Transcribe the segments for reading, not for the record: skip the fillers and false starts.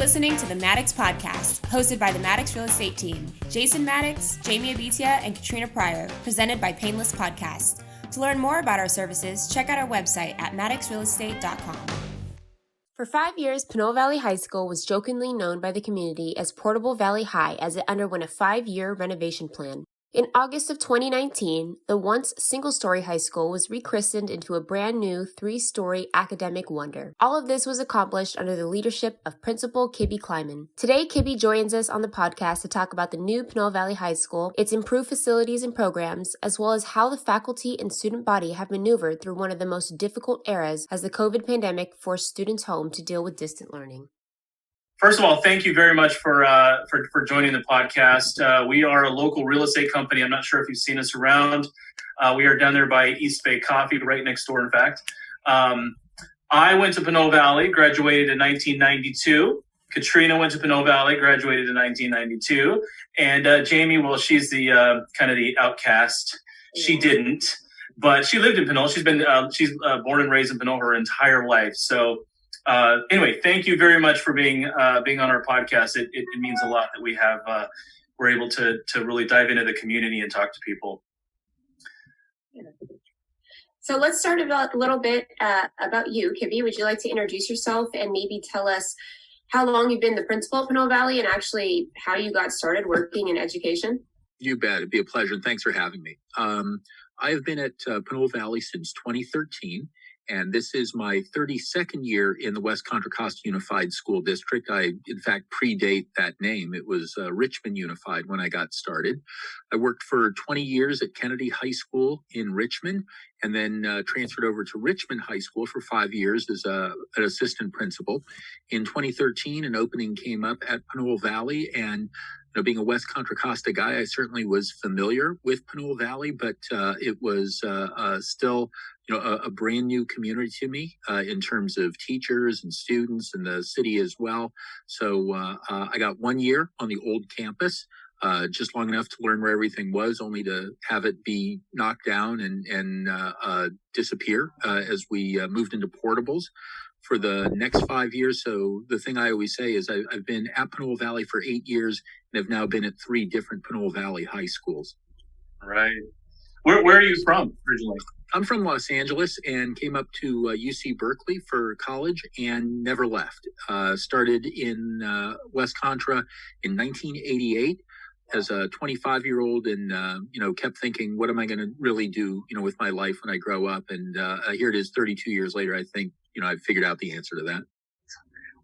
listening to the MADDOX Podcast, hosted by the MADDOX Real Estate Team, Jason Maddox, Jamie Abitia, and Katrina Pryor, presented by Painless Podcast. To learn more about our services, check out our website at maddoxrealestate.com. For 5 years, Pinole Valley High School was jokingly known by the community as Portable Valley High as it underwent a 5-year renovation plan. In August of 2019, the once single-story high school was rechristened into a brand new 3-story academic wonder. All of this was accomplished under the leadership of Principal Kibby Kleiman. Today, Kibby joins us on the podcast to talk about the new Pinole Valley High School, its improved facilities and programs, as well as how the faculty and student body have maneuvered through one of the most difficult eras as the COVID pandemic forced students home to deal with distant learning. First of all, thank you very much for joining the podcast. We are a local real estate company. I'm not sure if you've seen us around. We are down there by East Bay Coffee, right next door, in fact. I went to Pinole Valley, graduated in 1992. Katrina went to Pinole Valley, graduated in 1992. And Jamie, well, she's the kind of the outcast. She didn't, but she lived in Pinole. She's born and raised in Pinole her entire life. So anyway, thank you very much for being on our podcast. It means a lot that we're able to really dive into the community and talk to people. So let's start a little bit about you, Kibby. Would you like to introduce yourself and maybe tell us how long you've been the principal of Pinole Valley and actually how you got started working in education? You bet. It'd be a pleasure. And thanks for having me. I have been at Pinole Valley since 2013. And this is my 32nd year in the West Contra Costa Unified School District. I, in fact, predate that name. It was Richmond Unified when I got started. I worked for 20 years at Kennedy High School in Richmond, and then transferred over to Richmond High School for 5 years as an assistant principal. In 2013, an opening came up at Pinole Valley, and being a West Contra Costa guy, I certainly was familiar with Pinole Valley, but it was still a brand new community to me in terms of teachers and students and the city as well. So I got 1 year on the old campus, just long enough to learn where everything was, only to have it be knocked down and disappear as we moved into portables for the next 5 years. So the thing I always say is I've been at Pinole Valley for 8 years and have now been at 3 different Pinole Valley high schools. Right. Where are you from originally? I'm from Los Angeles and came up to UC Berkeley for college and never left. Started in West Contra in 1988 as a 25-year-old and, kept thinking, what am I going to really do, with my life when I grow up? And here it is 32 years later. I think, I've figured out the answer to that.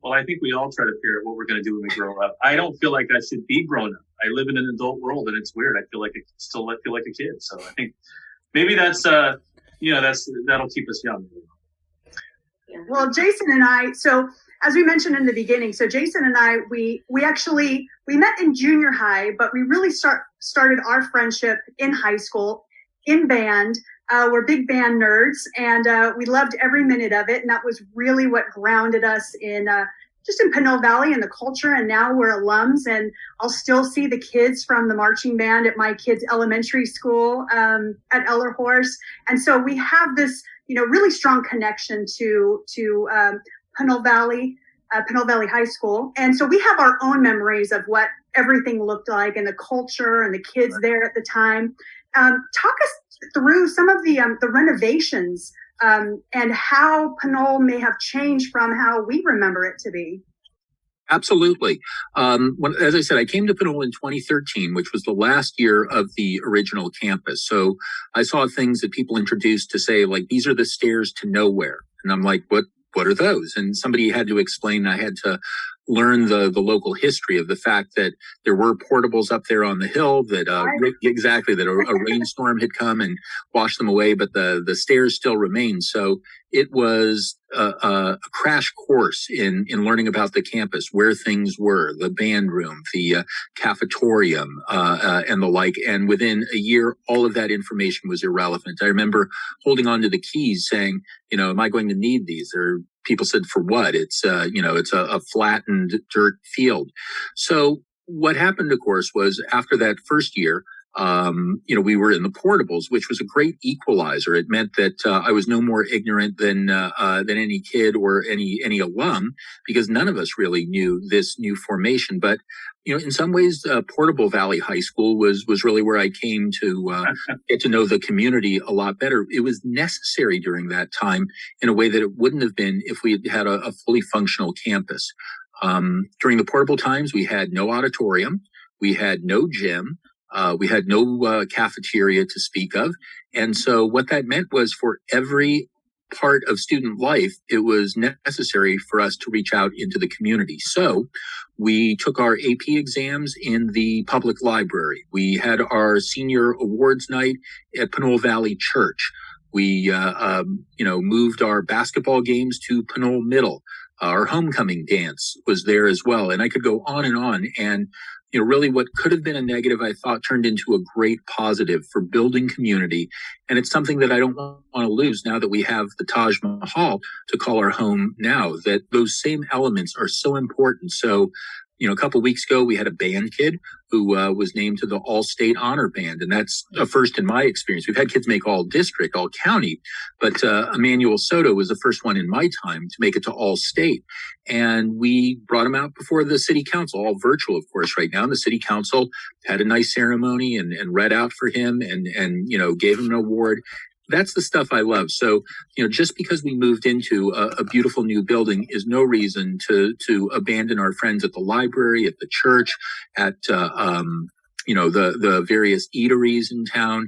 Well, I think we all try to figure out what we're going to do when we grow up. I don't feel like I should be grown up. I live in an adult world and it's weird. I feel like I feel like a kid. So I think maybe that'll keep us young. Well, Jason and I, so as we mentioned in the beginning, so Jason and I, we met in junior high, but we really started our friendship in high school in band. We're big band nerds and we loved every minute of it. And that was really what grounded us in just in Pinole Valley and the culture. And now we're alums, and I'll still see the kids from the marching band at my kids' elementary school at Ellerhorst. And so we have this, really strong connection to Pinole Valley High School. And so we have our own memories of what everything looked like and the culture and the kids there at the time. Talk us through some of the renovations and how Pinole may have changed from how we remember it to be. Absolutely. As I said, I came to Pinole in 2013, which was the last year of the original campus. So I saw things that people introduced to say, like, these are the stairs to nowhere. And I'm like, what are those? And somebody had to explain. I had to learn the local history of the fact that there were portables up there on the hill that a rainstorm had come and washed them away, but the stairs still remained. So it was a crash course in learning about the campus, where things were, the band room, the cafetorium, and the like. And within a year, all of that information was irrelevant. I remember holding on to the keys saying, am I going to need these? Or people said, for what? It's a flattened dirt field. So what happened, of course, was after that first year, We were in the portables, which was a great equalizer. It meant that I was no more ignorant than any kid or any alum, because none of us really knew this new formation. But in some ways, Portable Valley High School was really where I came to get to know the community a lot better. It was necessary during that time in a way that it wouldn't have been if we had a fully functional campus. During the portable times, we had no auditorium, we had no gym. We had no cafeteria to speak of. And so what that meant was for every part of student life, it was necessary for us to reach out into the community. So we took our AP exams in the public library. We had our senior awards night at Pinole Valley Church. We, moved our basketball games to Pinole Middle. Our homecoming dance was there as well. And I could go on. And really what could have been a negative, I thought, turned into a great positive for building community. And it's something that I don't want to lose now that we have the Taj Mahal to call our home now, that those same elements are so important. So, a couple of weeks ago, we had a band kid who was named to the All-State Honor Band. And that's a first in my experience. We've had kids make All-District, All-County, but Emmanuel Soto was the first one in my time to make it to All-State. And we brought him out before the city council, all virtual, of course, right now. And the city council had a nice ceremony and read out for him and gave him an award. That's the stuff I love. So, just because we moved into a beautiful new building is no reason to abandon our friends at the library, at the church, at, the various eateries in town.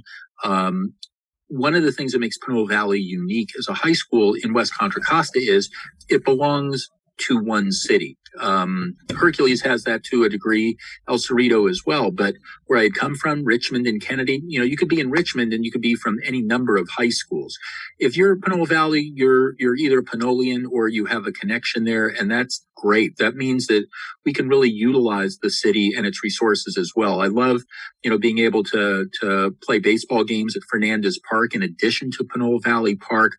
One of the things that makes Pinole Valley unique as a high school in West Contra Costa is it belongs to one city. Hercules has that to a degree, El Cerrito as well. But where I had come from, Richmond and Kennedy, you could be in Richmond and you could be from any number of high schools. If you're Pinole Valley, you're either a Pinolean or you have a connection there, and that's great. That means that we can really utilize the city and its resources as well. I love, being able to play baseball games at Fernandez Park in addition to Pinole Valley Park.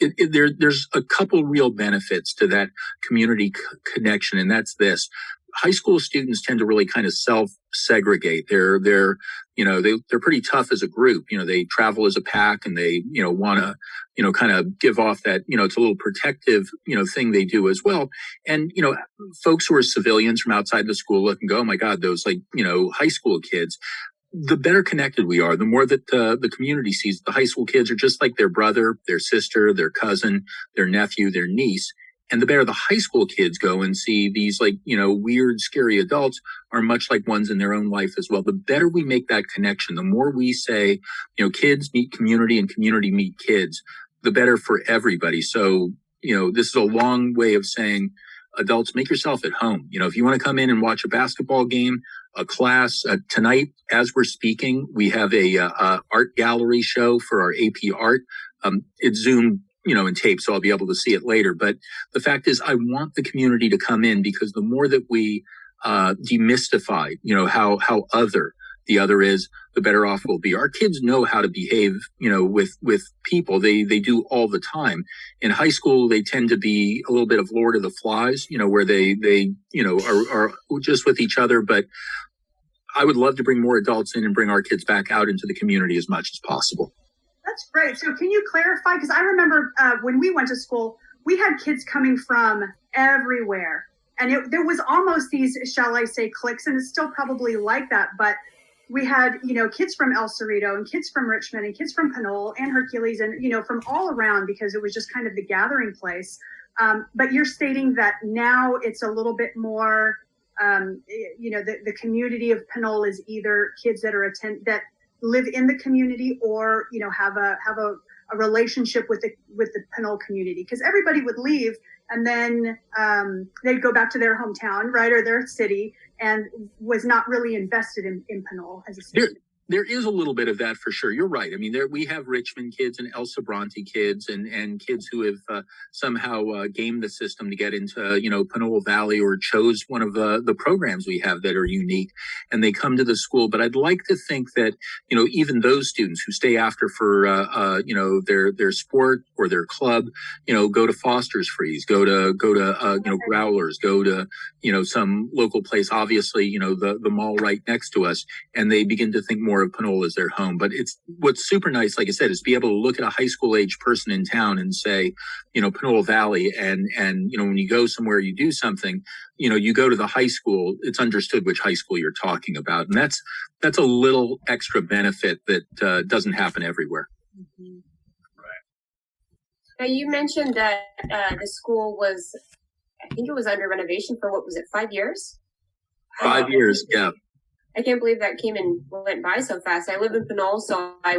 There's a couple real benefits to that community connection, and that's this. High school students tend to really kind of self-segregate. They're pretty tough as a group. They travel as a pack and they, want to, kind of give off that, it's a little protective, thing they do as well. And, folks who are civilians from outside the school look and go, oh my God, those high school kids. The better connected we are, the more that the community sees the high school kids are just like their brother, their sister, their cousin, their nephew, their niece. And the better the high school kids go and see these weird, scary adults are much like ones in their own life as well. The better we make that connection, the more we say, kids meet community and community meet kids, the better for everybody. So, this is a long way of saying, adults, make yourself at home. If you want to come in and watch a basketball game, a class, tonight, as we're speaking, we have a art gallery show for our AP art. It's Zoom, in tape, so I'll be able to see it later. But the fact is, I want the community to come in because the more that we demystify, how other the other is, the better off we'll be. Our kids know how to behave, with people. They do all the time. In high school, they tend to be a little bit of Lord of the Flies, where they are just with each other. But I would love to bring more adults in and bring our kids back out into the community as much as possible. That's great. So can you clarify? Because I remember when we went to school, we had kids coming from everywhere. And there was almost these, shall I say, cliques, and it's still probably like that. But we had, kids from El Cerrito and kids from Richmond and kids from Pinole and Hercules and, from all around because it was just kind of the gathering place. But you're stating that now it's a little bit more, the community of Pinole is either kids that that live in the community or, have a relationship with the Pinole community, because everybody would leave and then they'd go back to their hometown, right, or their city, and was not really invested in Pinole as a city. There is a little bit of that for sure. You're right. I mean, we have Richmond kids and El Sobranti kids and kids who have somehow gamed the system to get into, Pinole Valley or chose one of the programs we have that are unique, and they come to the school. But I'd like to think that, even those students who stay after for, their sport or their club, go to Foster's Freeze, go to Growlers, go to, some local place, obviously, the mall right next to us, and they begin to think more of Pinole as their home. But what's super nice, like I said, is to be able to look at a high school age person in town and say, Pinole Valley, and when you go somewhere, you do something, you go to the high school, it's understood which high school you're talking about. And that's a little extra benefit that doesn't happen everywhere. Mm-hmm. Now, you mentioned that the school was, I think it was under renovation for, 5 years? 5 years, yeah. I can't believe that came and went by so fast. I live in Pinole, so I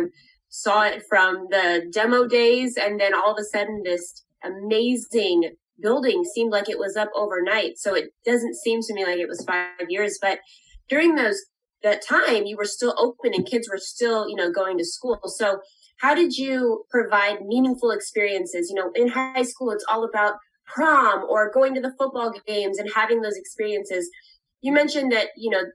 saw it from the demo days, and then all of a sudden this amazing building seemed like it was up overnight. So it doesn't seem to me like it was 5 years, but during that time, you were still open and kids were still, going to school. So how did you provide meaningful experiences? In high school, it's all about prom or going to the football games and having those experiences. You mentioned that,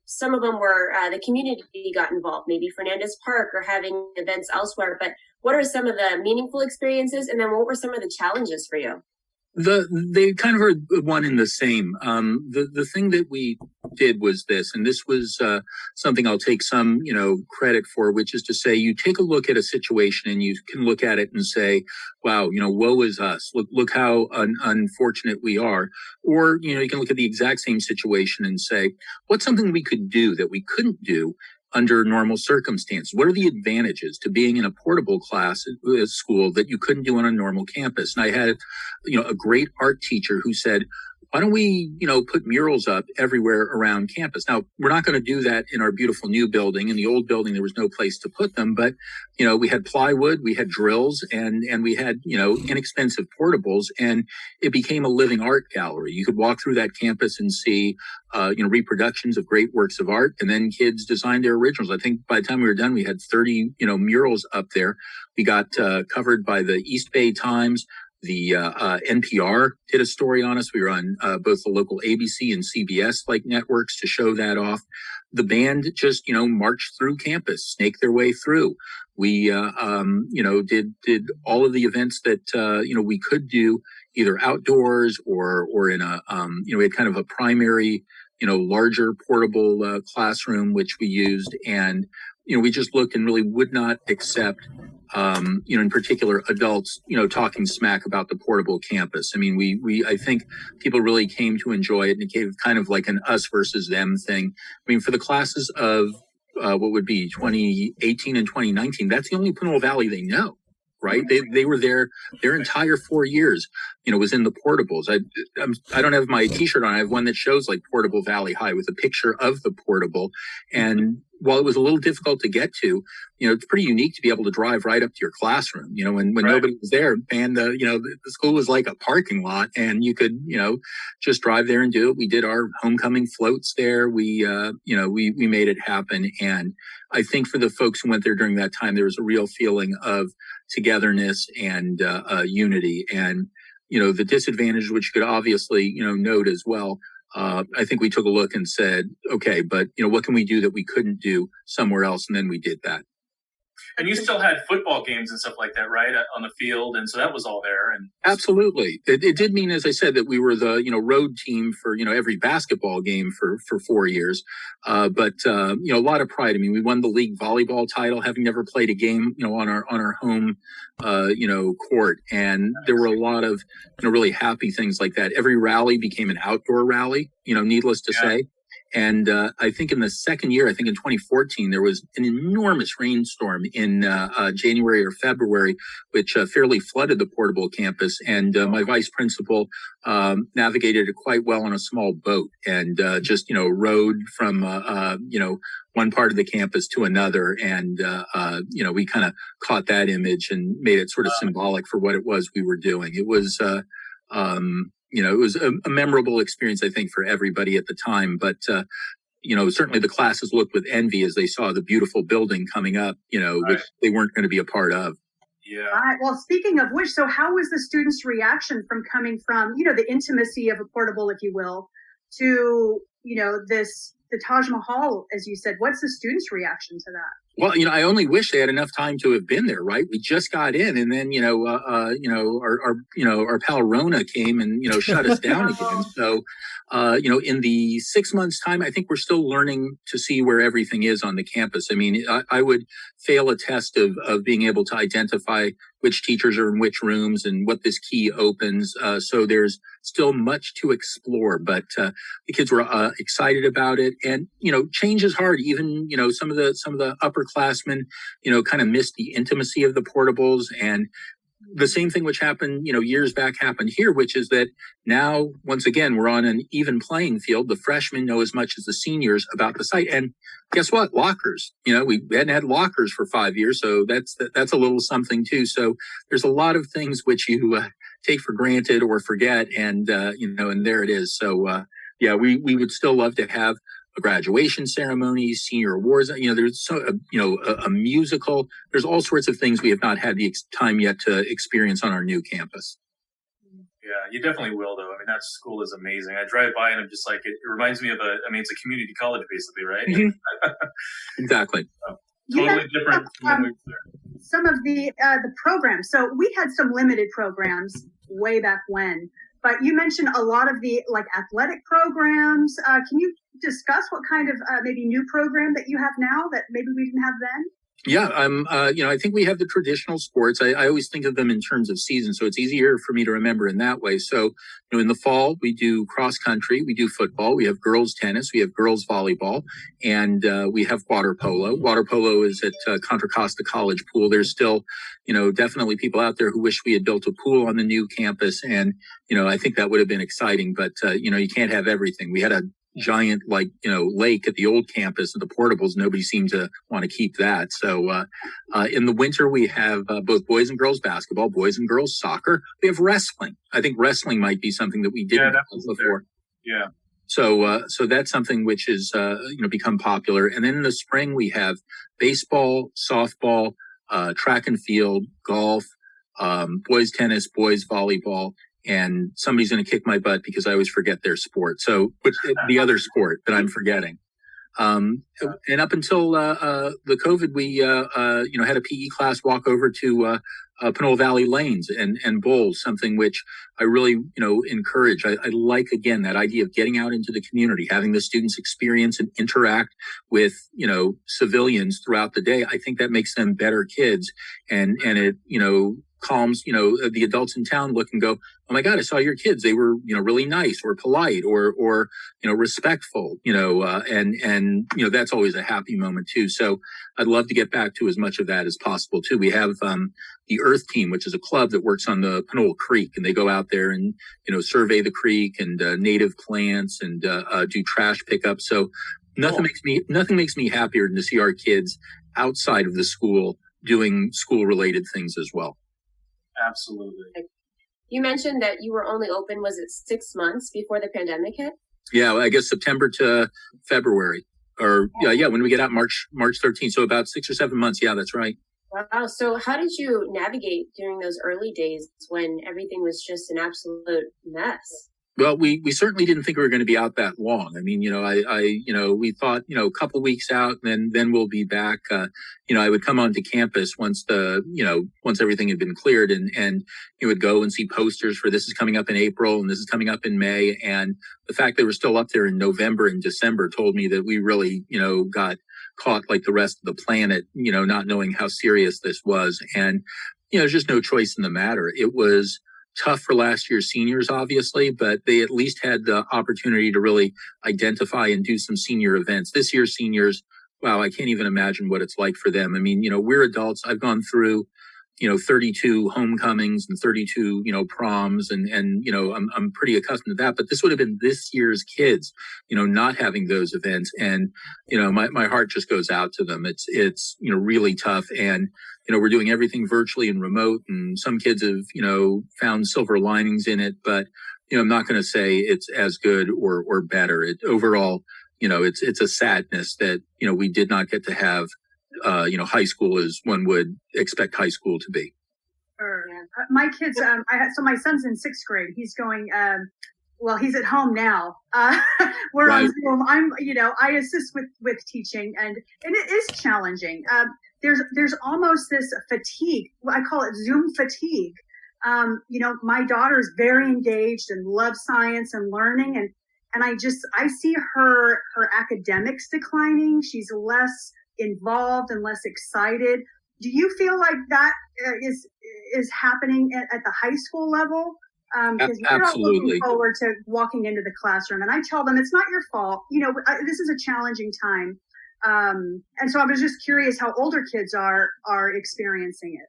some of them were the community got involved, maybe Fernandez Park or having events elsewhere. But what are some of the meaningful experiences? And then what were some of the challenges for you? They kind of are one and the same. The thing that we did was this, and this was something I'll take some, credit for, which is to say, you take a look at a situation and you can look at it and say, wow, woe is us. Look how unfortunate we are. Or, you can look at the exact same situation and say, what's something we could do that we couldn't do under normal circumstances? What are the advantages to being in a portable class at school that you couldn't do on a normal campus? And I had, a great art teacher who said, why don't we, put murals up everywhere around campus? Now, we're not going to do that in our beautiful new building. In the old building, there was no place to put them, but, we had plywood, we had drills, and we had, inexpensive portables, and it became a living art gallery. You could walk through that campus and see, reproductions of great works of art, and then kids designed their originals. I think by the time we were done, we had 30, murals up there. We got covered by the East Bay Times. The NPR did a story on us. We were on both the local ABC and CBS networks to show that off. The band just, marched through campus, snaked their way through. We, did all of the events that, we could do either outdoors or in a, we had kind of a primary, larger portable classroom, which we used. And, we just looked and really would not accept, in particular adults, talking smack about the portable campus. I mean, I think people really came to enjoy it, and it gave kind of like an us versus them thing. I mean, for the classes of what would be 2018 and 2019, that's the only Pinole Valley they know. Right? They were there, their entire 4 years, was in the portables. I don't have my t-shirt on. I have one that shows Portable Valley High with a picture of the portable. And while it was a little difficult to get to, it's pretty unique to be able to drive right up to your classroom, when right. Nobody was there, and the school was like a parking lot, and you could, just drive there and do it. We did our homecoming floats there. We made it happen. And I think for the folks who went there during that time, there was a real feeling of togetherness and unity. And, the disadvantage, which you could obviously, note as well. I think we took a look and said, okay, but, what can we do that we couldn't do somewhere else? And then we did that. And you still had football games and stuff like that, right, on the field, and so that was all there. And absolutely, it did mean, as I said, that we were the road team for every basketball game for 4 years, but a lot of pride. I mean, we won the league volleyball title, having never played a game on our home court, and there were a lot of really happy things like that. Every rally became an outdoor rally, needless to say. And I think in the second year, I think in 2014, there was an enormous rainstorm in January or February, which fairly flooded the portable campus. And my vice principal navigated it quite well on a small boat and just, rowed from, one part of the campus to another. And, we kind of caught that image and made it sort of symbolic for what it was we were doing. It was it was a memorable experience, I think, for everybody at the time. But, certainly the classes looked with envy as they saw the beautiful building coming up, which they weren't going to be a part of. Yeah. Well, speaking of which, so how was the students' reaction from coming from, the intimacy of a portable, if you will, to, the Taj Mahal, as you said? What's the students' reaction to that? Well, I only wish they had enough time to have been there, right? We just got in, and then, our pal Rona came and, shut us down again. So, in the 6 months' time, I think we're still learning to see where everything is on the campus. I mean, I would fail a test of being able to identify which teachers are in which rooms and what this key opens. So there's still much to explore, but the kids were excited about it. And, change is hard. Even, some of the upperclassmen, kind of missed the intimacy of the portables. And the same thing which happened, years back happened here, which is that now, once again, we're on an even playing field. The freshmen know as much as the seniors about the site. And guess what? Lockers. We hadn't had lockers for 5 years, so that's a little something too. So there's a lot of things which you take for granted or forget, and and there it is. So we would still love to have a graduation ceremony, senior awards. There's a musical. There's all sorts of things we have not had the time yet to experience on our new campus. Yeah, you definitely will, though. I mean, that school is amazing. I drive by and I'm just like, it reminds me of it's a community college, basically, right? Mm-hmm. Exactly. So, totally different from when we were there. Some of the programs. So we had some limited programs way back when, but you mentioned a lot of the athletic programs. Can you discuss what kind of maybe new program that you have now that maybe we didn't have then? Yeah, I think we have the traditional sports. I always think of them in terms of season, so it's easier for me to remember in that way. So, in the fall, we do cross country, we do football, we have girls tennis, we have girls volleyball, and we have water polo. Water polo is at Contra Costa College Pool. There's still, definitely people out there who wish we had built a pool on the new campus, and, I think that would have been exciting, but, you can't have everything. We had a giant lake at the old campus of the portables. Nobody seemed to want to keep that. So in the winter we have both boys and girls basketball, boys and girls soccer. We have wrestling. I think wrestling might be something that we didn't have before. Yeah. So that's something which is become popular. And then in the spring we have baseball, softball, track and field, golf, boys tennis, boys volleyball. And somebody's going to kick my butt because I always forget their sport. So the other sport that I'm forgetting. And up until the COVID, we had a PE class walk over to Pinole Valley Lanes and bowls, something which I really encourage. I like, again, that idea of getting out into the community, having the students experience and interact with civilians throughout the day. I think that makes them better kids, and it calms the adults in town look and go, oh my God, I saw your kids. They were really nice or polite or respectful, and that's always a happy moment too. So I'd love to get back to as much of that as possible too. We have the Earth Team, which is a club that works on the Pinole Creek, and they go out there and survey the creek and native plants and do trash pickup. So nothing makes me happier than to see our kids outside of the school doing school related things as well. Absolutely. You mentioned that you were only open, was it 6 months before the pandemic hit? Yeah, I guess September to February, or when we get out March 13th. So about 6 or 7 months. Yeah, that's right. Wow. So how did you navigate during those early days when everything was just an absolute mess? Well, we certainly didn't think we were going to be out that long. I mean, we thought, a couple weeks out, and then we'll be back. I would come onto campus once everything had been cleared, and you would go and see posters for this is coming up in April and this is coming up in May. And the fact they were still up there in November and December told me that we really, got caught like the rest of the planet, not knowing how serious this was. And, there's just no choice in the matter. It was tough for last year's seniors, obviously, but they at least had the opportunity to really identify and do some senior events. This year's seniors, wow, I can't even imagine what it's like for them. I mean, we're adults. I've gone through, 32 homecomings and 32, proms, and I'm pretty accustomed to that. But this would have been this year's kids, not having those events, and my heart just goes out to them. It's really tough, and we're doing everything virtually and remote, and some kids have, found silver linings in it, but, I'm not going to say it's as good or better. Overall, it's a sadness that, we did not get to have, high school as one would expect high school to be. Sure. My kids, so my son's in 6th grade. He's going, he's at home now. We're Right. on Zoom. I assist with teaching, and it is challenging. There's almost this fatigue. I call it Zoom fatigue. My daughter is very engaged and loves science and learning, and I see her academics declining. She's less involved and less excited. Do you feel like that is happening at the high school level? Because we're all looking forward to walking into the classroom, and I tell them it's not your fault. This is a challenging time, and so I was just curious how older kids are experiencing it.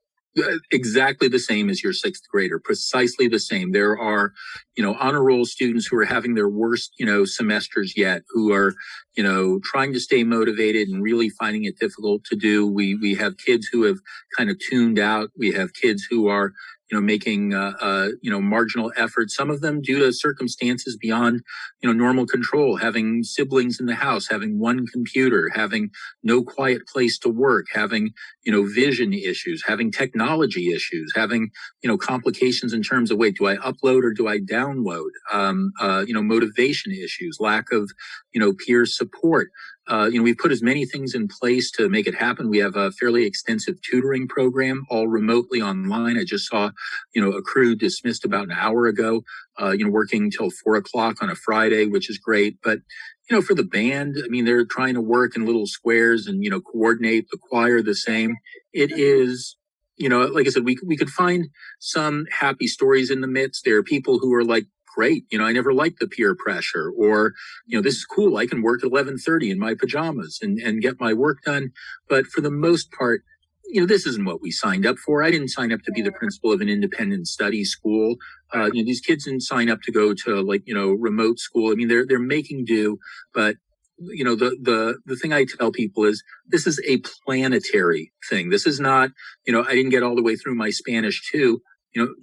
Exactly the same as your 6th grader, precisely the same. There are, honor roll students who are having their worst, semesters yet, who are, trying to stay motivated and really finding it difficult to do. We have kids who have kind of tuned out. We have kids who are, making, marginal efforts, some of them due to circumstances beyond, normal control, having siblings in the house, having one computer, having no quiet place to work, having, vision issues, having technology issues, having, complications in terms of, wait, do I upload or do I download? Motivation issues, lack of, peer support. We've put as many things in place to make it happen. We have a fairly extensive tutoring program, all remotely online. I just saw, a crew dismissed about an hour ago, working till 4:00 on a Friday, which is great. But, for the band, they're trying to work in little squares and, coordinate the choir the same. It is, like I said, we could find some happy stories in the midst. There are people who are like, great, I never liked the peer pressure, or, this is cool. I can work at 11:30 in my pajamas and get my work done. But for the most part, this isn't what we signed up for. I didn't sign up to be the principal of an independent study school. These kids didn't sign up to go to remote school. They're making do, but the thing I tell people is this is a planetary thing. This is not, I didn't get all the way through my Spanish too.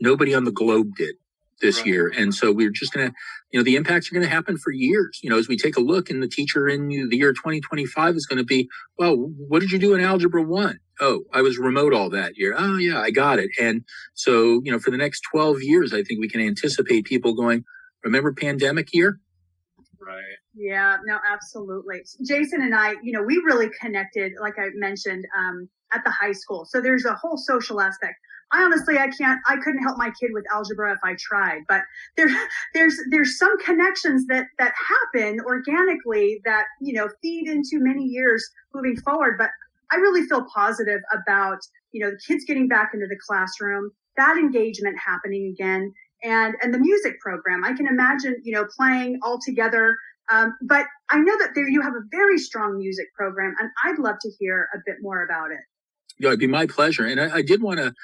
Nobody on the globe did this year. And so we're just going to, the impacts are going to happen for years. As we take a look, and the teacher in the year 2025 is going to be, well, what did you do in Algebra 1? Oh, I was remote all that year. Oh, yeah, I got it. And so, for the next 12 years, I think we can anticipate people going, remember pandemic year? Right. Yeah, no, absolutely. Jason and I, we really connected, like I mentioned, at the high school. So there's a whole social aspect. I couldn't help my kid with algebra if I tried, but there's some connections that happen organically that, feed into many years moving forward. But I really feel positive about, the kids getting back into the classroom, that engagement happening again, and the music program. I can imagine, playing all together. But I know that you have a very strong music program, and I'd love to hear a bit more about it. Yeah, it'd be my pleasure. And I did want to,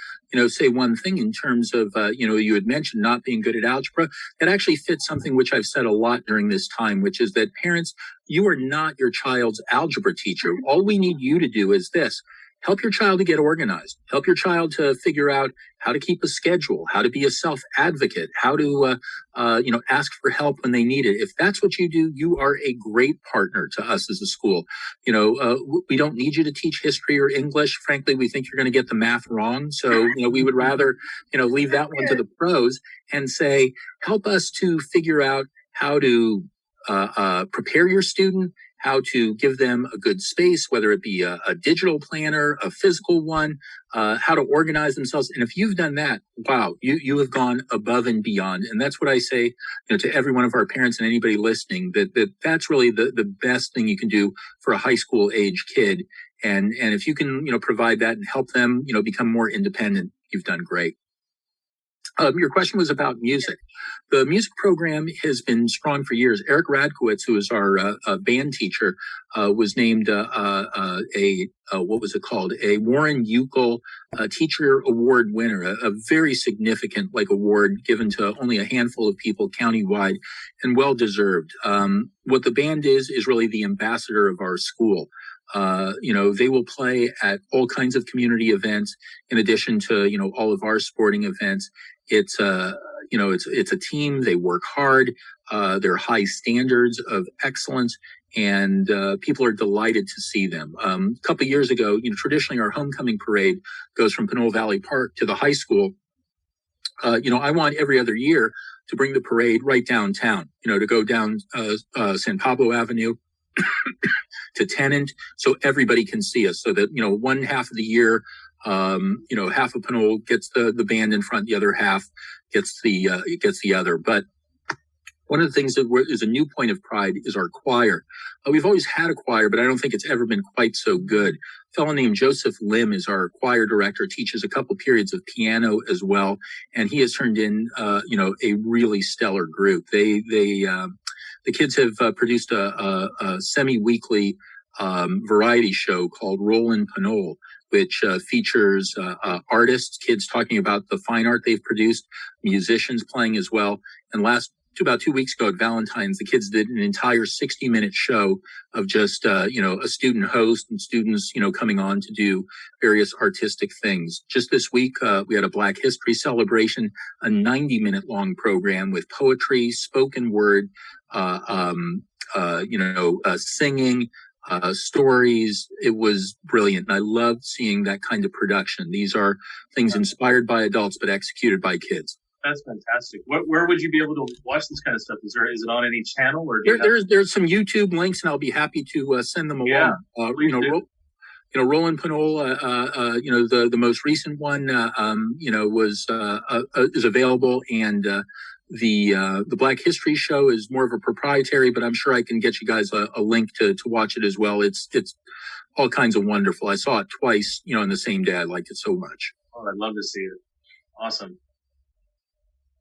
say one thing in terms of, you had mentioned not being good at algebra. That actually fits something which I've said a lot during this time, which is that parents, you are not your child's algebra teacher. All we need you to do is this. Help your child to get organized. Help your child to figure out how to keep a schedule, how to be a self-advocate, how to, ask for help when they need it. If that's what you do, you are a great partner to us as a school. We don't need you to teach history or English. Frankly, we think you're going to get the math wrong. So, we would rather, leave that one to the pros and say, help us to figure out how to prepare your student, how to give them a good space, whether it be a digital planner, a physical one, how to organize themselves. And if you've done that, wow, you have gone above and beyond. And that's what I say, to every one of our parents and anybody listening, that's really the best thing you can do for a high school age kid. And if you can, provide that and help them, become more independent, you've done great. Your question was about music. The music program has been strong for years. Eric Radkowitz, who is our band teacher, was named what was it called? A Warren Uckel Teacher Award winner, a very significant award given to only a handful of people countywide, and well deserved. What the band is really the ambassador of our school. They will play at all kinds of community events in addition to, all of our sporting events. It's a team. They work hard. There are high standards of excellence. and people are delighted to see them. A couple of years ago, traditionally our homecoming parade goes from Pinole Valley Park to the high school. I want every other year to bring the parade right downtown, to go down San Pablo Avenue to Tennant, so everybody can see us, so that, one half of the year, half of Pinole gets the band in front, the other half gets the other. But one of the things that is a new point of pride is our choir. We've always had a choir, but I don't think it's ever been quite so good. A fellow named Joseph Lim is our choir director, teaches a couple periods of piano as well, and he has turned in, a really stellar group. The kids have produced a semi-weekly variety show called Rollin' Pinole, which features artists, kids talking about the fine art they've produced, musicians playing as well. And about 2 weeks ago at Valentine's, the kids did an entire 60-minute show of just, a student host and students, coming on to do various artistic things. Just this week, we had a Black History celebration, a 90-minute long program with poetry, spoken word, singing, stories. It was brilliant. And I loved seeing that kind of production. These are things inspired by adults, but executed by kids. That's fantastic. Where would you be able to watch this kind of stuff? Is it on any channel, or there's some YouTube links, and I'll be happy to send them along. Rollin' Pinole, the most recent one, is available, and the Black History show is more of a proprietary, but I'm sure I can get you guys a link to watch it as well. It's all kinds of wonderful. I saw it twice, in the same day. I liked it so much. Oh, I'd love to see it. Awesome.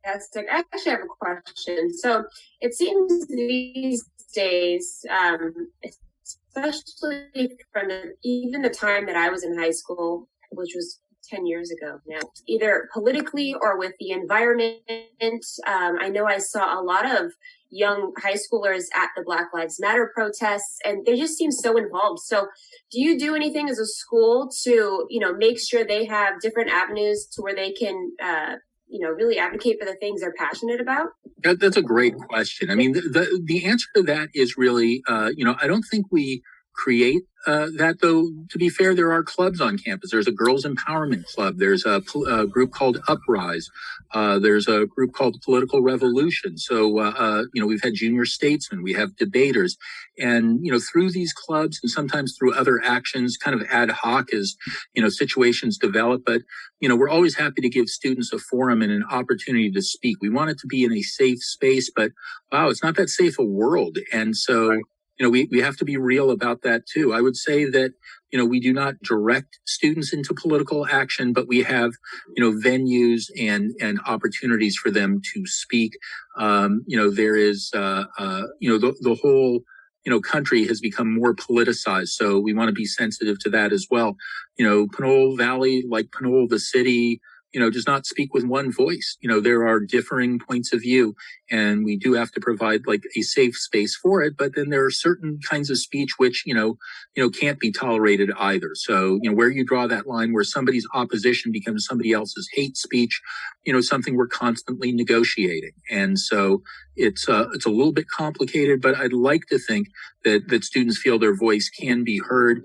Fantastic. I actually have a question. So it seems these days, especially from even the time that I was in high school, which was 10 years ago now, either politically or with the environment. I know I saw a lot of young high schoolers at the Black Lives Matter protests, and they just seem so involved. So do you do anything as a school to, make sure they have different avenues to where they can, really advocate for the things they're passionate about? That's a great question. I mean, the answer to that is really, I don't think we create that, though. To be fair, there are clubs on campus. There's a girls empowerment club. There's a group called Uprise. There's a group called Political Revolution. So, we've had junior statesmen, we have debaters, and, through these clubs and sometimes through other actions, kind of ad hoc as, situations develop. But, we're always happy to give students a forum and an opportunity to speak. We want it to be in a safe space, but wow, it's not that safe a world. And so, right. We have to be real about that too. I would say that, we do not direct students into political action, but we have, venues and opportunities for them to speak. There is, the whole, country has become more politicized. So we want to be sensitive to that as well. Pinole Valley, like Pinole, the city, does not speak with one voice. There are differing points of view, and we do have to provide like a safe space for it. But then there are certain kinds of speech which, can't be tolerated either. So, where you draw that line where somebody's opposition becomes somebody else's hate speech, something we're constantly negotiating. And so it's a little bit complicated, but I'd like to think that students feel their voice can be heard,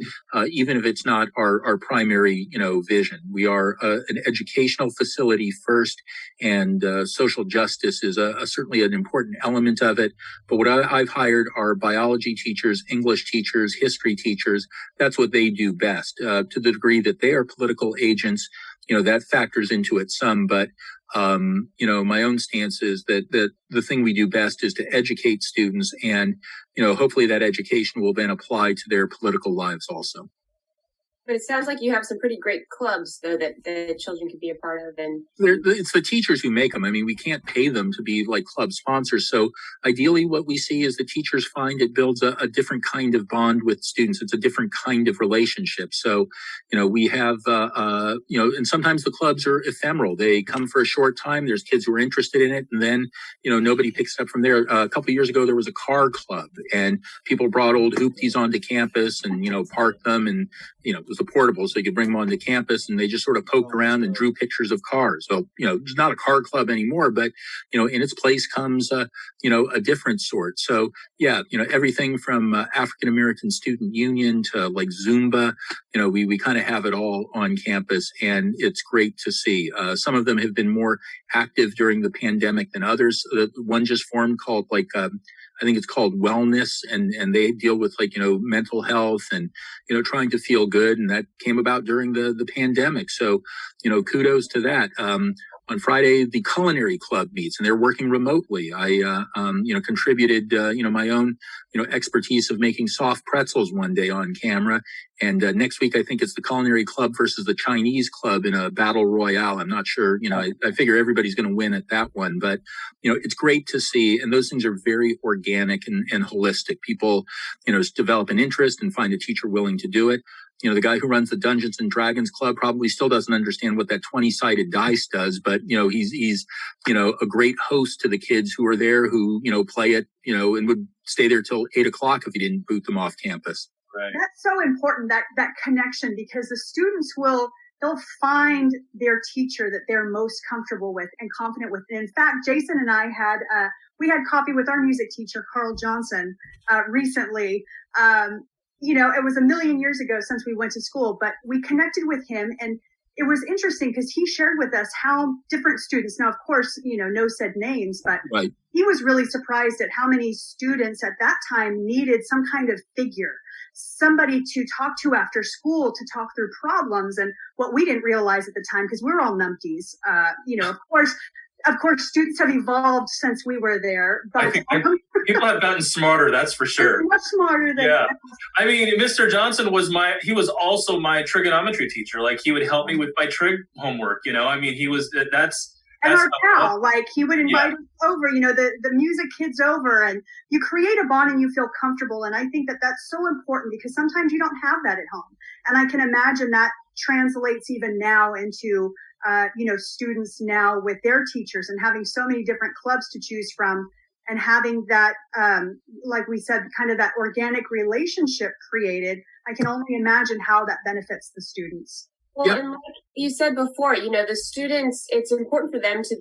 even if it's not our primary, vision. We are an educational facility first, and social justice is certainly an important element of it. But what I've hired are biology teachers, English teachers, history teachers. That's what they do best. To the degree that they are political agents, that factors into it some, but my own stance is that the thing we do best is to educate students, and, hopefully that education will then apply to their political lives also. But it sounds like you have some pretty great clubs, though, that the children could be a part of. And it's the teachers who make them. I mean, we can't pay them to be like club sponsors. So ideally what we see is the teachers find it builds a different kind of bond with students. It's a different kind of relationship. So, we have, and sometimes the clubs are ephemeral. They come for a short time. There's kids who are interested in it, and then, nobody picks it up from there. A couple of years ago, there was a car club, and people brought old hoopties onto campus and, parked them, and, it was a portable, so you could bring them onto campus, and they just sort of poked around and drew pictures of cars. So, it's not a car club anymore, but, in its place comes, a different sort. So, yeah, everything from African-American Student Union to like Zumba, we kind of have it all on campus, and it's great to see. Some of them have been more active during the pandemic than others. One just formed called I think it's called Wellness, and they deal with mental health and, trying to feel good. And that came about during the pandemic. So, kudos to that. On Friday, the Culinary Club meets, and they're working remotely. I, contributed, my own, expertise of making soft pretzels one day on camera. And next week, I think it's the Culinary Club versus the Chinese Club in a battle royale. I'm not sure, I figure everybody's going to win at that one. But, it's great to see. And those things are very organic and holistic. People, develop an interest and find a teacher willing to do it. The guy who runs the Dungeons and Dragons Club probably still doesn't understand what that 20-sided dice does, but, he's a great host to the kids who are there who, play it, and would stay there till 8 o'clock if you didn't boot them off campus. Right. That's so important, that connection, because the students they'll find their teacher that they're most comfortable with and confident with. And in fact, Jason and I we had coffee with our music teacher, Carl Johnson, recently. It was a million years ago since we went to school, but we connected with him, and it was interesting because he shared with us how different students, now, of course, no said names, but right. He was really surprised at how many students at that time needed some kind of figure, somebody to talk to after school, to talk through problems. And what we didn't realize at the time, because we're all numpties, of course, students have evolved since we were there. But I think people have gotten smarter, that's for sure. Much smarter than yeah. I mean, Mr. Johnson was also my trigonometry teacher. Like, he would help me with my trig homework. And our pal, he would invite us over, the music kids over, and you create a bond and you feel comfortable. And I think that that's so important, because sometimes you don't have that at home. And I can imagine that translates even now into students now with their teachers, and having so many different clubs to choose from, and having that, like we said, kind of that organic relationship created. I can only imagine how that benefits the students. Well, and like you said before, the students, it's important for them to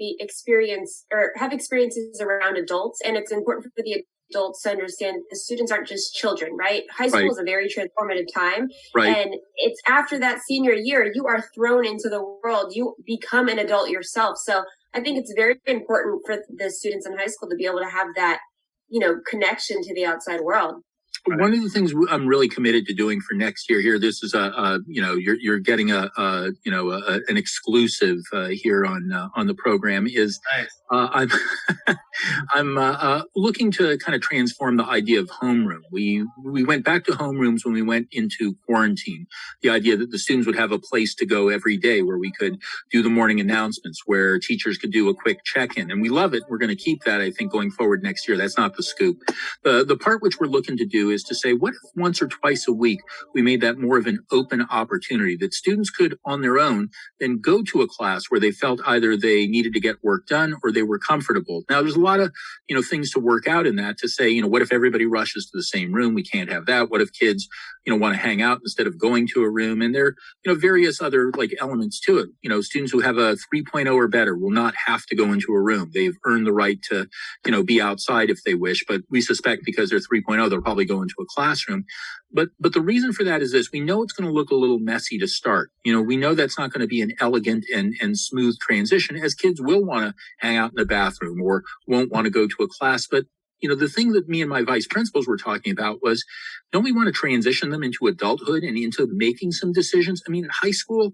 have experiences around adults, and it's important for the adults to understand that the students aren't just children, right? High school is a very transformative time. Right. And it's after that senior year, you are thrown into the world. You become an adult yourself. So I think it's very important for the students in high school to be able to have that, connection to the outside world. One of the things I'm really committed to doing for next year here, this is you're getting an exclusive here on the program, is nice. I'm looking to kind of transform the idea of homeroom. We went back to homerooms when we went into quarantine. The idea that the students would have a place to go every day where we could do the morning announcements, where teachers could do a quick check-in, and we love it. We're going to keep that, I think, going forward next year. That's not the scoop. The part which we're looking to do is to say, what if once or twice a week we made that more of an open opportunity, that students could on their own then go to a class where they felt either they needed to get work done or they were comfortable. Now, there's a lot of things to work out in that, to say, what if everybody rushes to the same room? We can't have that. What if kids want to hang out instead of going to a room? And there various other elements to it. Students who have a 3.0 or better will not have to go into a room. They've earned the right to be outside if they wish, but we suspect because they're 3.0 they'll probably go into a classroom. But the reason for that is this: we know it's going to look a little messy to start. We know that's not going to be an elegant and smooth transition, as kids will want to hang out in the bathroom or won't want to go to a class. But the thing that me and my vice principals were talking about was, don't we want to transition them into adulthood and into making some decisions? I mean, in high school,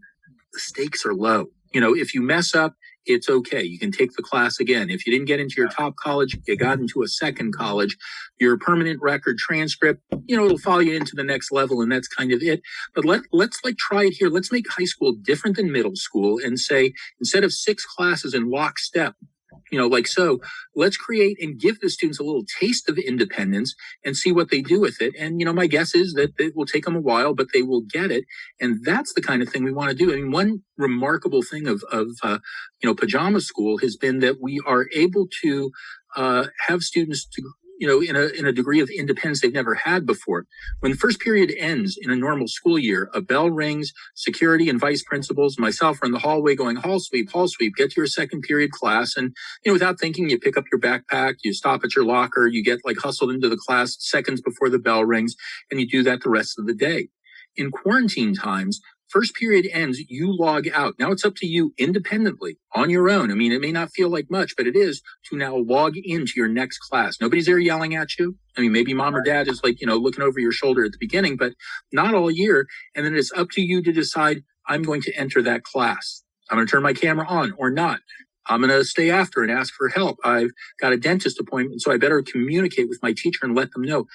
the stakes are low. If you mess up, it's okay. You can take the class again. If you didn't get into your top college, you got into a second college, your permanent record transcript, it'll follow you into the next level, and that's kind of it. But let's try it here. Let's make high school different than middle school, and say, instead of 6 classes in lockstep, so let's create and give the students a little taste of independence and see what they do with it. And, my guess is that it will take them a while, but they will get it. And that's the kind of thing we want to do. I mean, one remarkable thing of pajama school has been that we are able to have students to in a degree of independence they've never had before. When the first period ends in a normal school year, a bell rings, security and vice principals, myself are in the hallway going, hall sweep, get to your second period class. And, without thinking, you pick up your backpack, you stop at your locker, you get hustled into the class seconds before the bell rings, and you do that the rest of the day. In quarantine times, first period ends, you log out. Now it's up to you independently on your own. I mean, it may not feel like much, but it is to now log into your next class. Nobody's there yelling at you. I mean, maybe mom or dad is looking over your shoulder at the beginning, but not all year. And then it's up to you to decide, I'm going to enter that class. I'm going to turn my camera on or not. I'm going to stay after and ask for help. I've got a dentist appointment, so I better communicate with my teacher and let them know.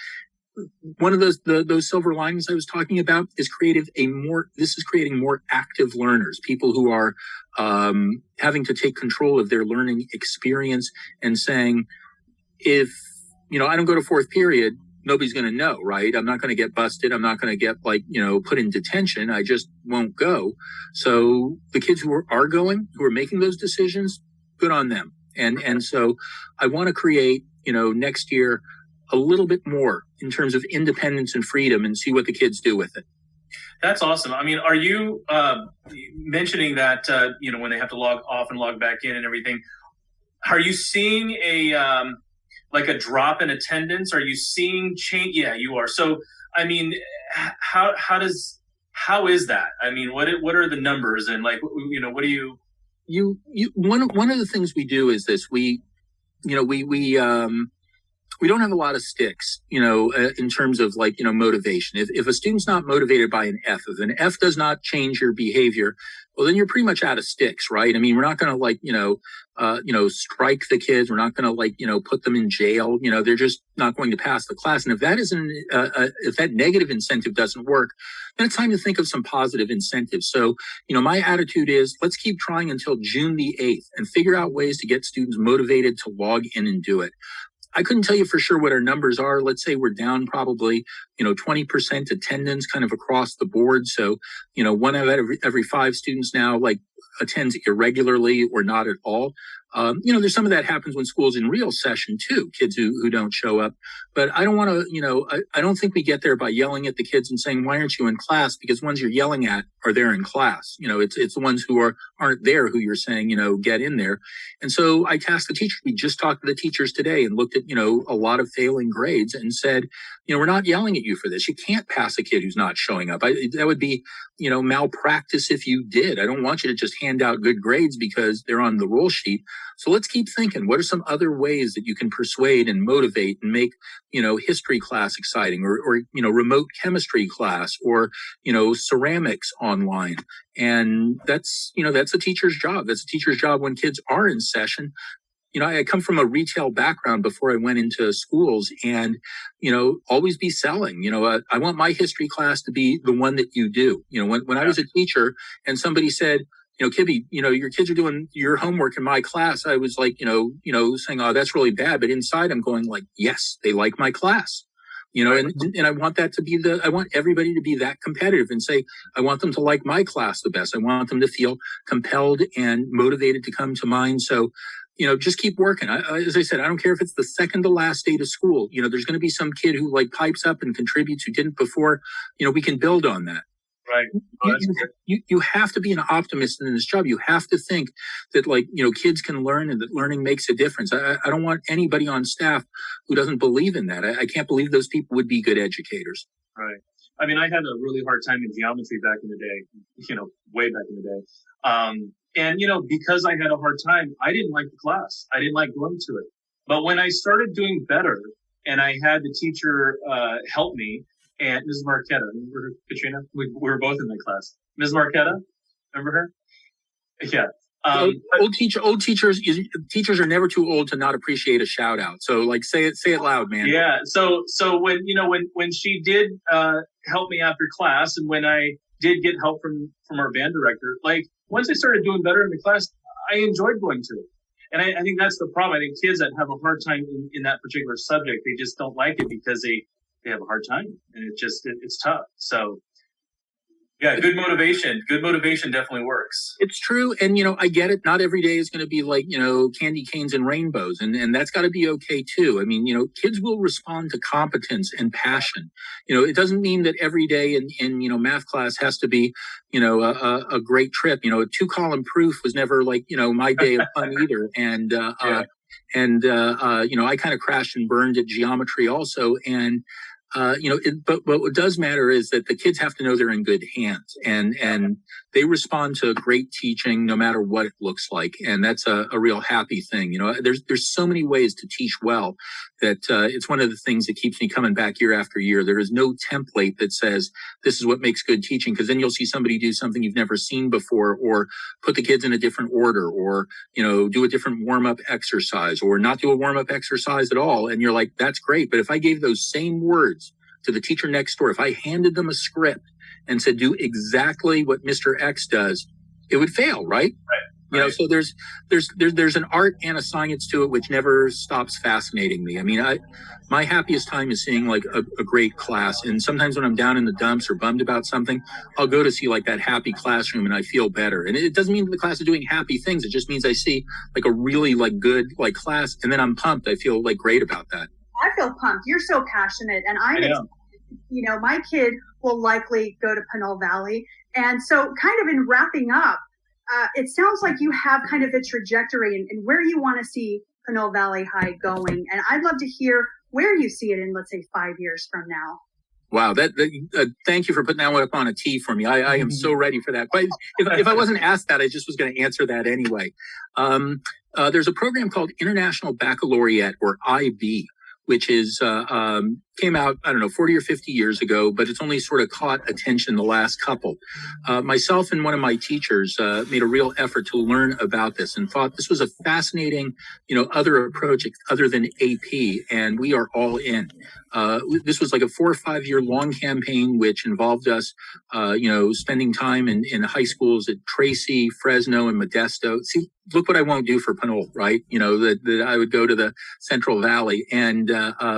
One of those silver linings I was talking about is creating more active learners, people who are having to take control of their learning experience and saying, if I don't go to fourth period, nobody's going to know, right? I'm not going to get busted. I'm not going to get put in detention. I just won't go. So the kids who are going, who are making those decisions, good on them. And so I want to create next year a little bit more in terms of independence and freedom and see what the kids do with it. That's awesome. I mean, are you mentioning that, when they have to log off and log back in and everything, are you seeing a drop in attendance? Are you seeing change? Yeah, you are. So, I mean, how is that? I mean, what are the numbers and what do you? One of the things we do is this, we don't have a lot of sticks, in terms of motivation. If a student's not motivated by an F, if an F does not change your behavior, well, then you're pretty much out of sticks, right? I mean, we're not going to strike the kids. We're not going to put them in jail. They're just not going to pass the class. And if that isn't, if that negative incentive doesn't work, then it's time to think of some positive incentives. So, my attitude is let's keep trying until June the 8th and figure out ways to get students motivated to log in and do it. I couldn't tell you for sure what our numbers are. Let's say we're down probably, 20% attendance kind of across the board. So, one out of every 5 students now attends irregularly or not at all. There's some of that happens when school's in real session too, kids who don't show up. But I don't want to, I don't think we get there by yelling at the kids and saying, why aren't you in class? Because the ones you're yelling at are there in class. It's the ones who aren't there who you're saying, get in there. And so I tasked the teachers. We just talked to the teachers today and looked at, a lot of failing grades and said, we're not yelling at you for this. You can't pass a kid who's not showing up. That would be, malpractice if you did. I don't want you to just hand out good grades because they're on the roll sheet. So let's keep thinking, what are some other ways that you can persuade and motivate and make, history class exciting or remote chemistry class or, ceramics online. And that's a teacher's job. That's a teacher's job when kids are in session. I come from a retail background before I went into schools and, always be selling. I want my history class to be the one that you do. When I was a teacher and somebody said, Kibby, your kids are doing your homework in my class, I was saying, oh, that's really bad. But inside I'm going yes, they like my class. And I want that to be I want everybody to be that competitive and say, I want them to like my class the best. I want them to feel compelled and motivated to come to mine. So, just keep working. As I said, I don't care if it's the second to last day of school. There's going to be some kid who pipes up and contributes who didn't before. We can build on that. Right. Oh, you have to be an optimist in this job. You have to think that kids can learn and that learning makes a difference. I don't want anybody on staff who doesn't believe in that. I can't believe those people would be good educators. Right. I mean, I had a really hard time in geometry back in the day, way back in the day. And, because I had a hard time, I didn't like the class. I didn't like going to it. But when I started doing better and I had the teacher help me, and Ms. Marquetta, remember her, Katrina? We were both in that class. Ms. Marquetta, remember her? Yeah. Old teachers are never too old to not appreciate a shout out. So say it loud, man. Yeah. So when she did help me after class, and when I did get help from our band director, once I started doing better in the class, I enjoyed going to it. And I think that's the problem. I think kids that have a hard time in that particular subject, they just don't like it because they have a hard time, and it's tough. So Yeah, good motivation. Good motivation definitely works. It's true. And, I get it. Not every day is going to be like, candy canes and rainbows. And that's got to be okay, too. I mean, kids will respond to competence and passion. It doesn't mean that every day in math class has to be, a great trip. A 2-column proof was never like, my day of fun either. And, I kind of crashed and burned at geometry also. And, but what does matter is that the kids have to know they're in good hands, and they respond to great teaching no matter what it looks like. And that's a real happy thing. There's so many ways to teach well that it's one of the things that keeps me coming back year after year. There is no template that says this is what makes good teaching, because then you'll see somebody do something you've never seen before, or put the kids in a different order, or, do a different warm-up exercise, or not do a warm-up exercise at all. And you're like, that's great. But if I gave those same words to the teacher next door, if I handed them a script and said, do exactly what Mr. X does, it would fail, right? Right. So there's an art and a science to it, which never stops fascinating me. I mean, my happiest time is seeing like a great class. And sometimes when I'm down in the dumps or bummed about something, I'll go to see like that happy classroom and I feel better. And it doesn't mean that the class is doing happy things. It just means I see like a really like good like class, and then I'm pumped. I feel like great about that. I feel pumped. You're so passionate, and I'm excited. My kid will likely go to Pinole Valley. And so kind of in wrapping up, it sounds like you have kind of a trajectory and where you want to see Pinole Valley High going. And I'd love to hear where you see it in, let's say, 5 years from now. Wow, thank you for putting that one up on a tee for me. I am so ready for that. But if I wasn't asked that, I just was going to answer that anyway. There's a program called International Baccalaureate, or IB, which is came out, 40 or 50 years ago, but it's only sort of caught attention the last couple. Myself and one of my teachers made a real effort to learn about this and thought this was a fascinating, other approach other than AP, and we are all in. This was like a 4 or 5 year long campaign, which involved us, spending time in high schools at Tracy, Fresno, and Modesto. See, look what I won't do for Pinole, right? That I would go to the Central Valley, and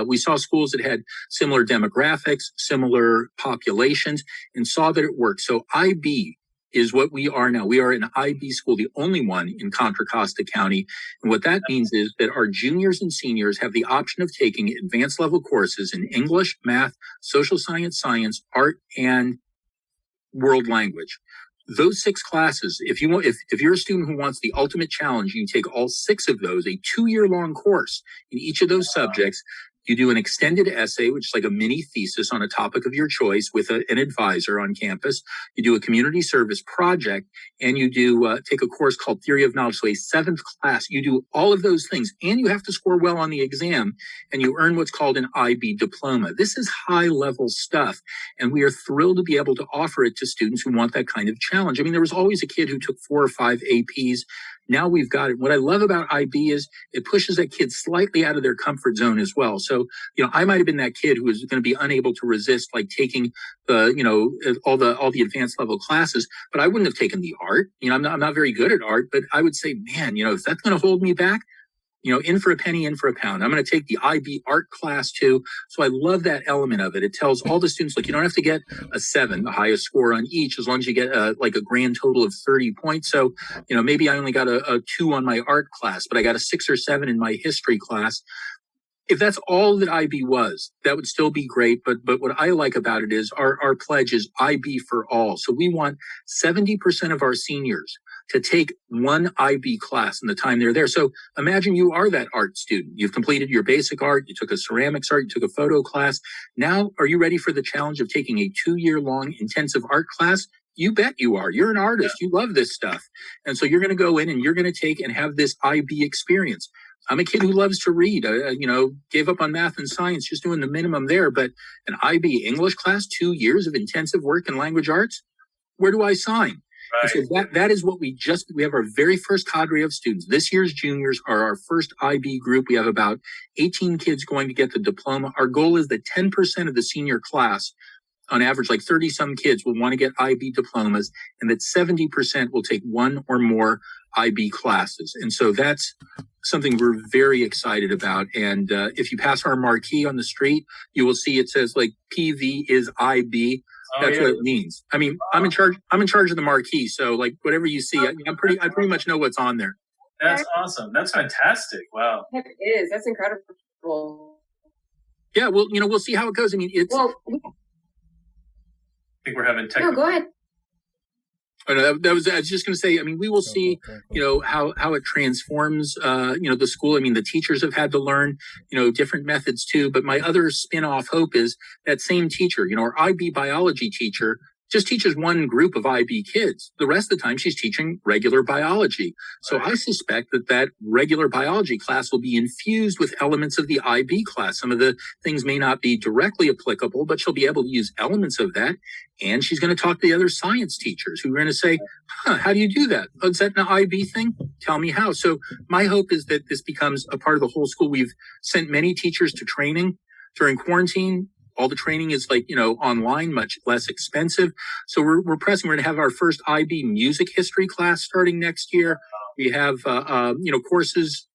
we saw schools that had similar demographics, similar populations, and saw that it worked. So IB is what we are now. We are an IB school, the only one in Contra Costa County. And what that means is that our juniors and seniors have the option of taking advanced level courses in English, math, social science, art, and world language. Those 6 classes, if you're a student who wants the ultimate challenge, you take all 6 of those, a 2-year-long course in each of those subjects. You do an extended essay, which is like a mini thesis on a topic of your choice with an advisor on campus. You do a community service project, and you do take a course called Theory of Knowledge. So a 7th class, you do all of those things, and you have to score well on the exam, and you earn what's called an IB diploma. This is high-level stuff, and we are thrilled to be able to offer it to students who want that kind of challenge. I mean, there was always a kid who took 4 or 5 APs. Now we've got it. What I love about IB is it pushes that kid slightly out of their comfort zone as well. So, I might have been that kid who was going to be unable to resist, like taking all the advanced level classes, but I wouldn't have taken the art. I'm not very good at art, but I would say, man, if that's going to hold me back, in for a penny, in for a pound. I'm going to take the IB art class too. So I love that element of it. It tells all the students, look, you don't have to get a 7, the highest score on each, as long as you get a grand total of 30 points. So, maybe I only got a 2 on my art class, but I got a 6 or 7 in my history class. If that's all that IB was, that would still be great. But what I like about it is our pledge is IB for all. So we want 70% of our seniors to take 1 IB class in the time they're there. So imagine you are that art student. You've completed your basic art. You took a ceramics art. You took a photo class. Now, are you ready for the challenge of taking a 2-year-long intensive art class? You bet you are. You're an artist. You love this stuff. And so you're going to go in and you're going to take and have this IB experience. I'm a kid who loves to read. Gave up on math and science, just doing the minimum there. But an IB English class, 2 years of intensive work in language arts, where do I sign? Right. So that is what we have our very first cadre of students. This year's juniors are our first IB group. We have about 18 kids going to get the diploma. Our goal is that 10% of the senior class, on average, like 30 some kids, will want to get IB diplomas, and that 70% will take 1 or more IB classes. And so that's something we're very excited about. And if you pass our marquee on the street, you will see it says like PV is IB. That's what it means. I mean, I'm in charge of the marquee. So like whatever you see, I pretty much know what's on there. That's awesome. That's fantastic. Wow. It is. That's incredible. Yeah. Well, we'll see how it goes. I mean, I think we're having technical. No, go ahead. Oh, no, I was just going to say, I mean, we will see, how it transforms, the school. I mean, the teachers have had to learn, different methods too. But my other spin-off hope is that same teacher, our IB biology teacher just teaches one group of IB kids. The rest of the time, she's teaching regular biology. So I suspect that regular biology class will be infused with elements of the IB class. Some of the things may not be directly applicable, but she'll be able to use elements of that. And she's going to talk to the other science teachers who are going to say, how do you do that? Oh, is that an IB thing? Tell me how. So my hope is that this becomes a part of the whole school. We've sent many teachers to training during quarantine. All the training is online, much less expensive. So we're pressing. We're going to have our first IB music history class starting next year. We have, courses,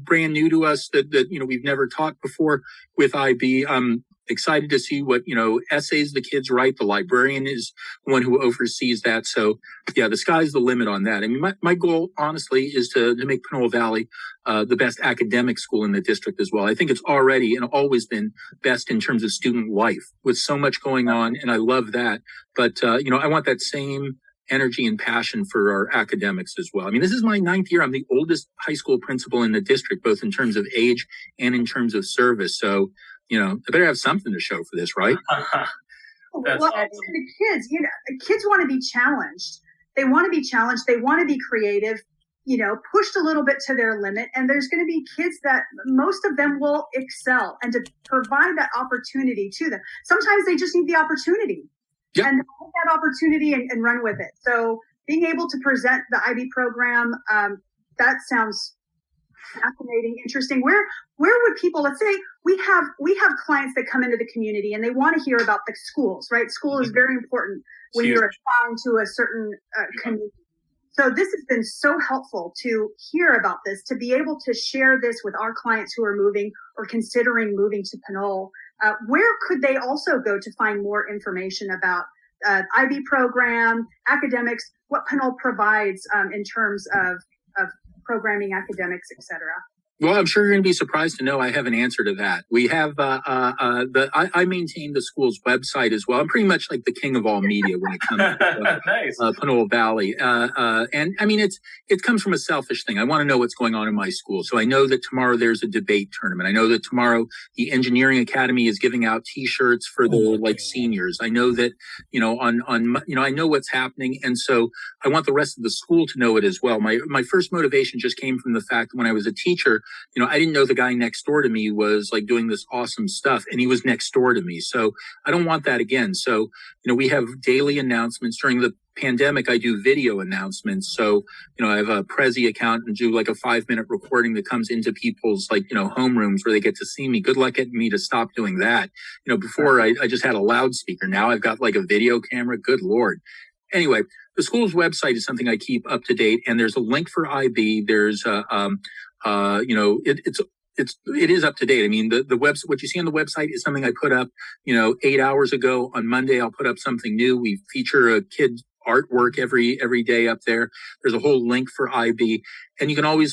brand new to us that we've never taught before with IB. I'm excited to see what, essays the kids write. The librarian is the one who oversees that. So yeah, the sky's the limit on that. I mean, my goal, honestly, is to make Pinole Valley the best academic school in the district as well. I think it's already and always been best in terms of student life with so much going on. And I love that. But, I want that same energy and passion for our academics as well. I mean, this is my 9th year. I'm the oldest high school principal in the district, both in terms of age and in terms of service. So, I better have something to show for this, right? Well, the kids, kids want to be challenged. They want to be challenged. They want to be creative, pushed a little bit to their limit. And there's going to be kids that most of them will excel, and to provide that opportunity to them. Sometimes they just need the opportunity and take that opportunity and run with it. So being able to present the IB program, that sounds fascinating, interesting. Where would people, let's say we have clients that come into the community and they want to hear about the schools, right? School is very important when you're applying to a certain community. So this has been so helpful to hear about this, to be able to share this with our clients who are moving or considering moving to Pinole. Where could they also go to find more information about IB program, academics, what Pinole provides in terms of programming, academics, etc.? Well, I'm sure you're going to be surprised to know I have an answer to that. We have I maintain the school's website as well. I'm pretty much like the king of all media when it comes to nice. Pinole Valley. And I mean, it comes from a selfish thing. I want to know what's going on in my school. So I know that tomorrow there's a debate tournament. I know that tomorrow the Engineering Academy is giving out T-shirts for the seniors. I know that, I know what's happening. And so I want the rest of the school to know it as well. My first motivation just came from the fact that when I was a teacher, I didn't know the guy next door to me was like doing this awesome stuff, and he was next door to me. So I don't want that again. So, we have daily announcements. During the pandemic, I do video announcements. So, I have a Prezi account and do like a 5-minute recording that comes into people's homerooms where they get to see me. Good luck getting me to stop doing that. Before I just had a loudspeaker. Now I've got like a video camera. Good Lord. Anyway, the school's website is something I keep up to date, and there's a link for IB. There's it is up to date. I mean, the website, what you see on the website is something I put up, 8 hours ago. On Monday, I'll put up something new. We feature a kid's artwork every day up there. There's a whole link for IB, and you can always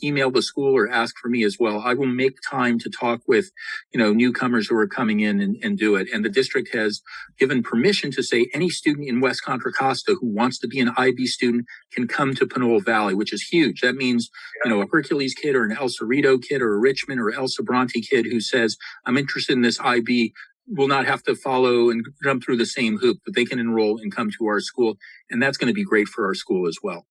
email the school or ask for me as well. I will make time to talk with, newcomers who are coming in and do it. And the district has given permission to say any student in West Contra Costa who wants to be an IB student can come to Pinole Valley, which is huge. That means, a Hercules kid or an El Cerrito kid or a Richmond or El Sabranti kid who says, I'm interested in this IB, will not have to follow and jump through the same hoop, but they can enroll and come to our school. And that's going to be great for our school as well.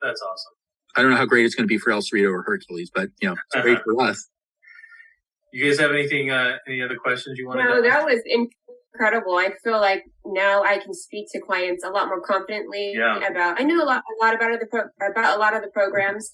That's awesome. I don't know how great it's going to be for El Cerrito or Hercules, but, it's great for us. You guys have anything, any other questions you want to No, that was incredible. I feel like now I can speak to clients a lot more confidently about, I know a lot about a lot of the programs,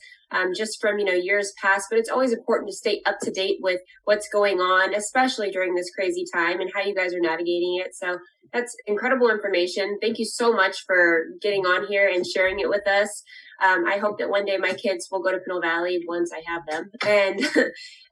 just from, years past, but it's always important to stay up to date with what's going on, especially during this crazy time and how you guys are navigating it. So that's incredible information. Thank you so much for getting on here and sharing it with us. I hope that one day my kids will go to Pinole Valley once I have them. And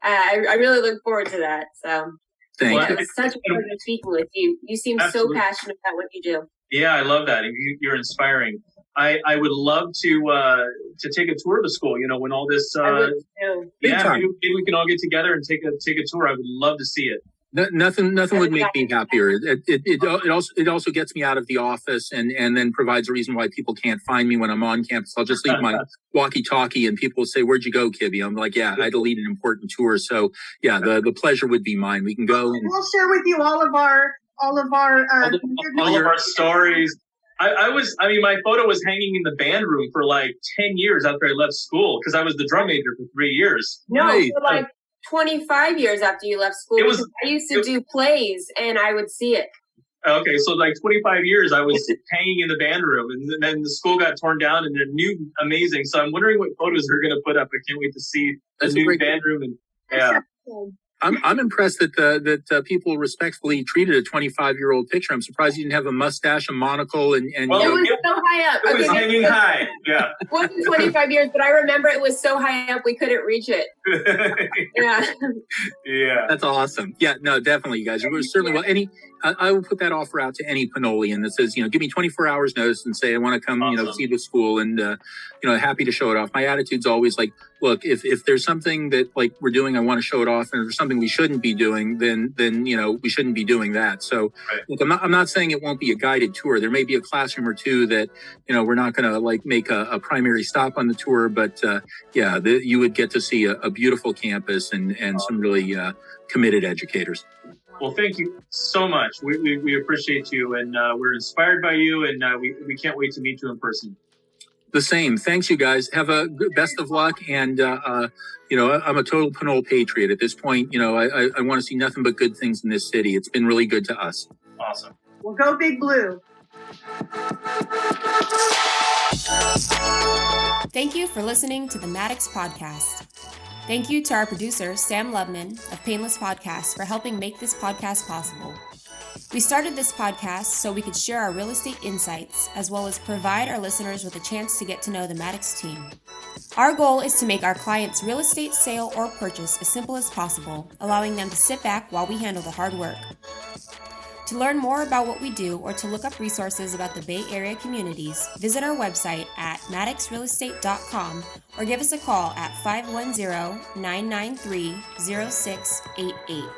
I really look forward to that. So Thank you. it's such a pleasure speaking with you. You seem Absolutely. so passionate about what you do. Yeah, I love that. You're inspiring. I would love to take a tour of the school. When all this, I would too. maybe we can all get together and take a tour. I would love to see it. Nothing would make me happier. It also gets me out of the office and then provides a reason why people can't find me when I'm on campus. I'll just leave my walkie-talkie and people will say, "Where'd you go, Kibby?" I'm like, "Yeah, I had to lead an important tour." So yeah, the pleasure would be mine. We can go. And we'll share with you all of our stories. My photo was hanging in the band room for like 10 years after I left school because I was the drum major for 3 years. No, right. for like 25 years after you left school. I used to do plays and I would see it. Okay, so like 25 years I was hanging in the band room, and then the school got torn down and they're new, amazing. So I'm wondering what photos they're going to put up. I can't wait to see the new band room. And yeah. I'm impressed that people respectfully treated a 25-year-old picture. I'm surprised you didn't have a mustache, a monocle, and well, it was so high up. It was hanging high. Yeah. It wasn't 25 years, but I remember it was so high up we couldn't reach it. Yeah. Yeah. That's awesome. Yeah, no, definitely, you guys. Certainly, well, I will put that offer out to any Pinolean that says, give me 24 hours notice and say I want to come, awesome. See the school, and happy to show it off. My attitude's always like, look, if there's something that like we're doing, I want to show it off, and if there's something we shouldn't be doing, then we shouldn't be doing that. So, right. Look, I'm not saying it won't be a guided tour. There may be a classroom or two that we're not going to like make a primary stop on the tour, but you would get to see a beautiful campus and some really committed educators. Well, thank you so much. We appreciate you, and we're inspired by you, and we can't wait to meet you in person. The same. Thanks, you guys. Have a good best of luck. And, I'm a total Pinole patriot at this point. I want to see nothing but good things in this city. It's been really good to us. Awesome. We'll go Big Blue. Thank you for listening to the MADDOX podcast. Thank you to our producer, Sam Lubman of Painless Podcast, for helping make this podcast possible. We started this podcast so we could share our real estate insights, as well as provide our listeners with a chance to get to know the MADDOX team. Our goal is to make our clients' real estate sale or purchase as simple as possible, allowing them to sit back while we handle the hard work. To learn more about what we do or to look up resources about the Bay Area communities, visit our website at maddoxrealestate.com or give us a call at 510-993-0688.